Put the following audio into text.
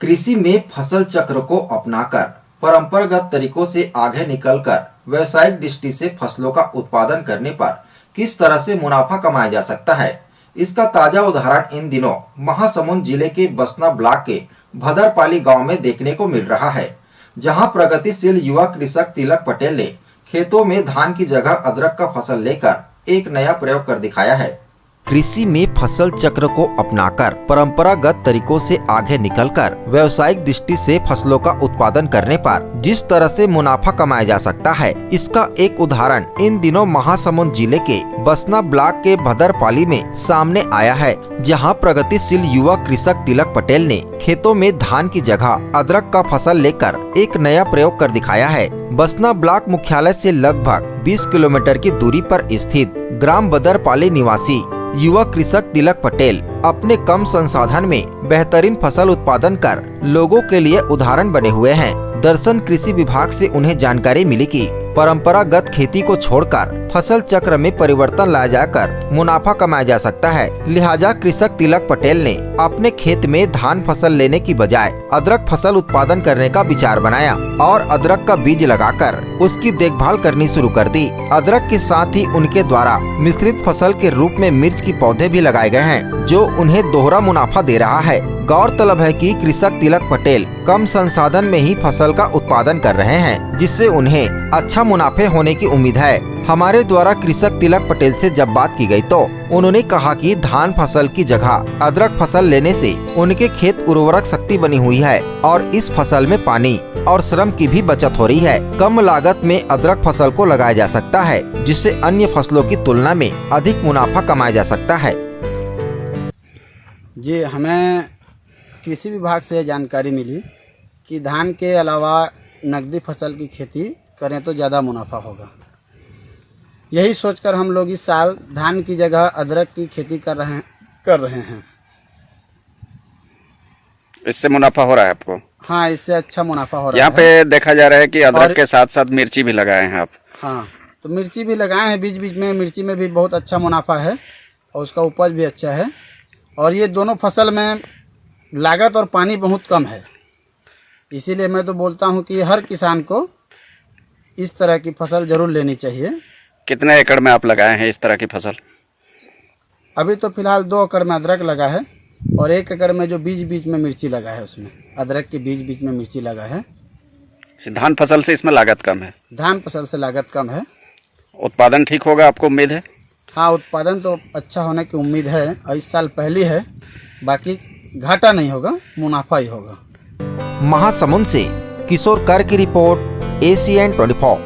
कृषि में फसल चक्र को अपनाकर परंपरागत तरीकों से आगे निकलकर व्यावसायिक दृष्टि से फसलों का उत्पादन करने पर किस तरह से मुनाफा कमाया जा सकता है, इसका ताजा उदाहरण इन दिनों महासमुंद जिले के बसना ब्लॉक के भदरपाली गांव में देखने को मिल रहा है, जहां प्रगतिशील युवा कृषक तिलक पटेल ने खेतों में धान की जगह अदरक का फसल लेकर एक नया प्रयोग कर दिखाया है। कृषि में फसल चक्र को अपनाकर परंपरागत तरीकों से आगे निकलकर व्यावसायिक दृष्टि से फसलों का उत्पादन करने पर जिस तरह से मुनाफा कमाया जा सकता है, इसका एक उदाहरण इन दिनों महासमुंद जिले के बसना ब्लॉक के भदरपाली में सामने आया है, जहां प्रगतिशील युवा कृषक तिलक पटेल ने खेतों में धान की जगह अदरक का फसल लेकर एक नया प्रयोग कर दिखाया है। बसना ब्लॉक मुख्यालय से लगभग 20 किलोमीटर की दूरी पर स्थित ग्राम भदरपाली निवासी युवा कृषक तिलक पटेल अपने कम संसाधन में बेहतरीन फसल उत्पादन कर लोगों के लिए उदाहरण बने हुए हैं। दरअसल कृषि विभाग से उन्हें जानकारी मिली कि परंपरागत खेती को छोड़कर फसल चक्र में परिवर्तन लाया जाकर मुनाफा कमाया जा सकता है। लिहाजा कृषक तिलक पटेल ने अपने खेत में धान फसल लेने की बजाय अदरक फसल उत्पादन करने का विचार बनाया और अदरक का बीज लगाकर उसकी देखभाल करनी शुरू कर दी। अदरक के साथ ही उनके द्वारा मिश्रित फसल के रूप में मिर्च की पौधे भी लगाए गए हैं, जो उन्हें दोहरा मुनाफा दे रहा है। गौरतलब है कि कृषक तिलक पटेल कम संसाधन में ही फसल का उत्पादन कर रहे हैं, जिससे उन्हें अच्छा मुनाफे होने की उम्मीद है। हमारे द्वारा कृषक तिलक पटेल से जब बात की गई तो उन्होंने कहा कि धान फसल की जगह अदरक फसल लेने से उनके खेत उर्वरक शक्ति बनी हुई है और इस फसल में पानी और श्रम की भी बचत हो रही है। कम लागत में अदरक फसल को लगाया जा सकता है, जिससे अन्य फसलों की तुलना में अधिक मुनाफा कमाया जा सकता है। जी, हमें कृषि विभाग से जानकारी मिली कि धान के अलावा नकदी फसल की खेती करें तो ज़्यादा मुनाफा होगा। यही सोचकर हम लोग इस साल धान की जगह अदरक की खेती कर रहे हैं। इससे मुनाफा हो रहा है आपको? हाँ, इससे अच्छा मुनाफा हो रहा है। यहाँ पे देखा जा रहा है कि अदरक के साथ साथ मिर्ची भी लगाए हैं आप। हाँ, तो मिर्ची भी लगाए हैं बीच बीच में। मिर्ची में भी बहुत अच्छा मुनाफा है और उसका उपज भी अच्छा है। और ये दोनों फसल में लागत और पानी बहुत कम है, इसीलिए मैं तो बोलता हूँ कि हर किसान को इस तरह की फसल जरूर लेनी चाहिए। कितने एकड़ में आप लगाए हैं इस तरह की फसल? अभी तो फिलहाल 2 एकड़ में अदरक लगा है और 1 एकड़ में जो बीच बीच में मिर्ची लगा है, उसमें अदरक के बीच बीच में मिर्ची लगा है। धान फसल से इसमें लागत कम है? धान फसल से लागत कम है। उत्पादन ठीक होगा आपको उम्मीद है? हाँ, उत्पादन तो अच्छा होने की उम्मीद है और इस साल पहली है। बाकी घाटा नहीं होगा, मुनाफा ही होगा। महासमुंद से किशोर कर की रिपोर्ट, ACN24।